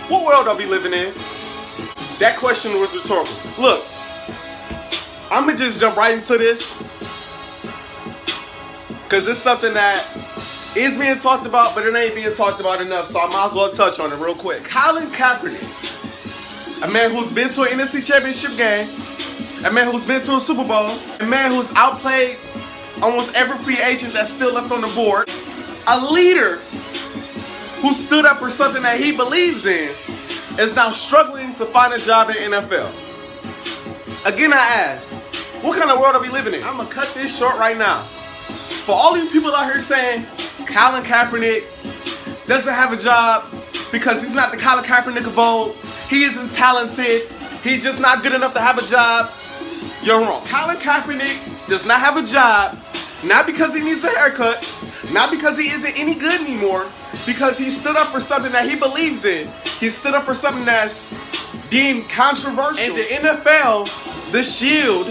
What world are we living in? That question was rhetorical. Look, I'm gonna just jump right into this because it's something that is being talked about, but it ain't being talked about enough, so I might as well touch on it real quick. Colin Kaepernick, a man who's been to an NFC Championship game, a man who's been to a Super Bowl, a man who's outplayed almost every free agent that's still left on the board, a leader who stood up for something that he believes in, is now struggling to find a job in the NFL. Again, I ask, what kind of world are we living in? I'm gonna cut this short right now. For all you people out here saying Colin Kaepernick doesn't have a job because he's not the Colin Kaepernick of old, he isn't talented, he's just not good enough to have a job, you're wrong. Colin Kaepernick does not have a job, not because he needs a haircut, not because he isn't any good anymore, because he stood up for something that he believes in. He stood up for something that's deemed controversial. And the NFL, the Shield,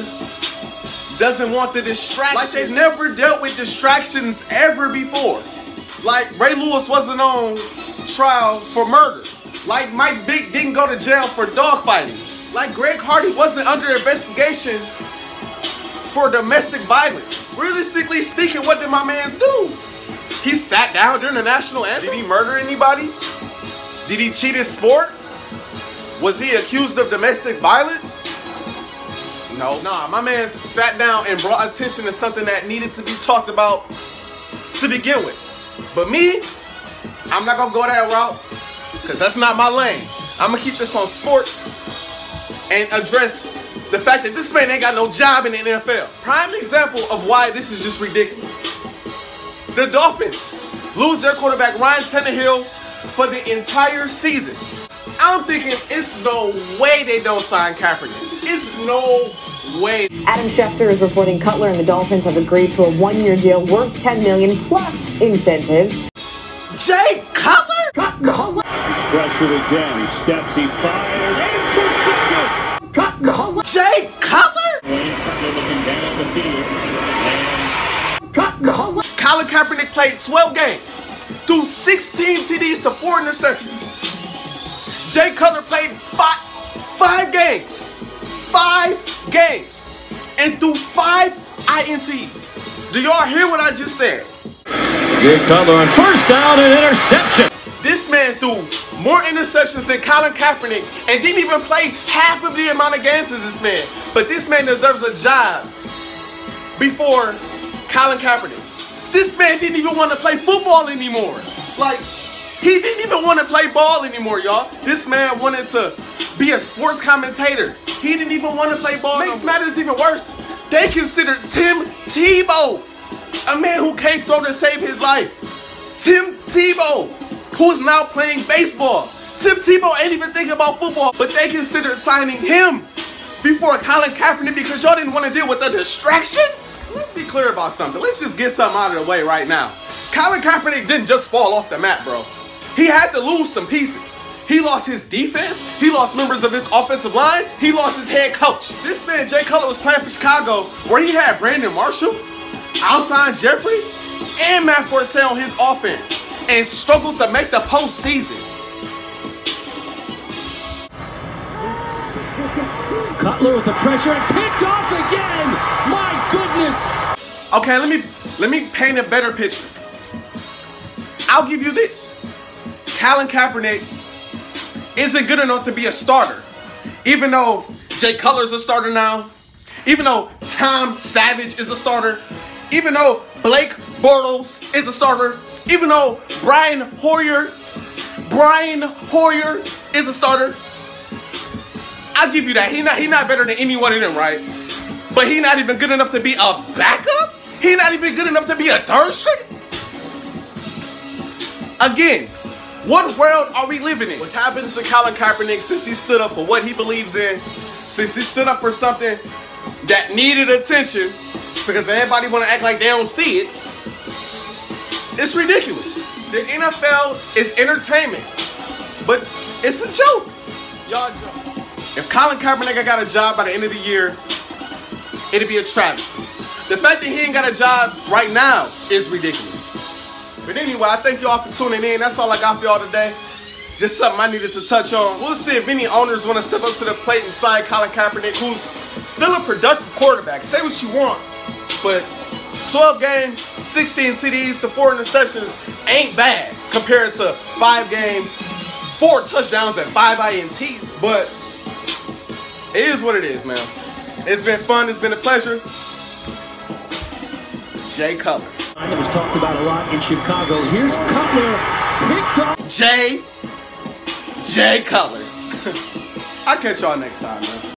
doesn't want the distraction. Like they've never dealt with distractions ever before. Like Ray Lewis wasn't on trial for murder. Like Mike Vick didn't go to jail for dogfighting. Like Greg Hardy wasn't under investigation for domestic violence. Realistically speaking, what did my mans do? He sat down during the national anthem. Did he murder anybody? Did he cheat in sport? Was he accused of domestic violence? No. Nah, my man sat down and brought attention to something that needed to be talked about to begin with. But me, I'm not gonna go that route because that's not my lane. I'm gonna keep this on sports and address the fact that this man ain't got no job in the NFL. Prime example of why this is just ridiculous. The Dolphins lose their quarterback Ryan Tannehill for the entire season. I'm thinking it's no way they don't sign Kaepernick. It's no way. Adam Schefter is reporting Cutler and the Dolphins have agreed to a one-year deal worth $10 million plus incentives. Jay Cutler? Cutler! He's pressured again. He steps, he fires. Intercepted! Cutler! Jay Cutler? Wayne Cutler looking down the field. And Cutler! Colin Kaepernick played 12 games, threw 16 TDs to 4 interceptions. Jay Cutler played five games, and threw 5 INTs. Do y'all hear what I just said? Jay Cutler on first down and interception. This man threw more interceptions than Colin Kaepernick and didn't even play half of the amount of games as this man. But this man deserves a job before Colin Kaepernick. This man didn't even want to play football anymore. Like, he didn't even want to play ball anymore, y'all. This man wanted to be a sports commentator. He didn't even want to play ball. Makes matters even worse, they considered Tim Tebow a man who can't throw to save his life. Tim Tebow, who's now playing baseball. Tim Tebow ain't even thinking about football, but they considered signing him before Colin Kaepernick because y'all didn't want to deal with the distraction? Let's be clear about something. Let's just get something out of the way right now. Colin Kaepernick didn't just fall off the map, bro. He had to lose some pieces. He lost his defense. He lost members of his offensive line. He lost his head coach. This man, Jay Cutler, was playing for Chicago where he had Brandon Marshall, Alshon Jeffrey, and Matt Forte on his offense and struggled to make the postseason. Cutler with the pressure and picked off again. My goodness. Okay, let me paint a better picture. I'll give you this. Colin Kaepernick isn't good enough to be a starter. Even though Jay Cutler's a starter now, even though Tom Savage is a starter, even though Blake Bortles is a starter, even though Brian Hoyer is a starter, I'll give you that. He not better than any one of them, right? But he not even good enough to be a backup? He not even good enough to be a third string? Again, what world are we living in? What's happened to Colin Kaepernick since he stood up for what he believes in, since he stood up for something that needed attention, because everybody want to act like they don't see it, it's ridiculous. The NFL is entertainment, but it's a joke. Y'all joke. If Colin Kaepernick got a job by the end of the year, it'd be a travesty. The fact that he ain't got a job right now is ridiculous. But anyway, I thank y'all for tuning in. That's all I got for y'all today. just something I needed to touch on. We'll see if any owners want to step up to the plate and sign Colin Kaepernick, who's still a productive quarterback. Say what you want, but 12 games, 16 TDs to 4 interceptions ain't bad compared to 5 games, 4 touchdowns and 5 INTs. But it is what it is, man. It's been fun. It's been a pleasure. Jay Cutler. It was talked about a lot in Chicago. Here's Cutler, picked off. Jay Cutler. I'll catch y'all next time, man.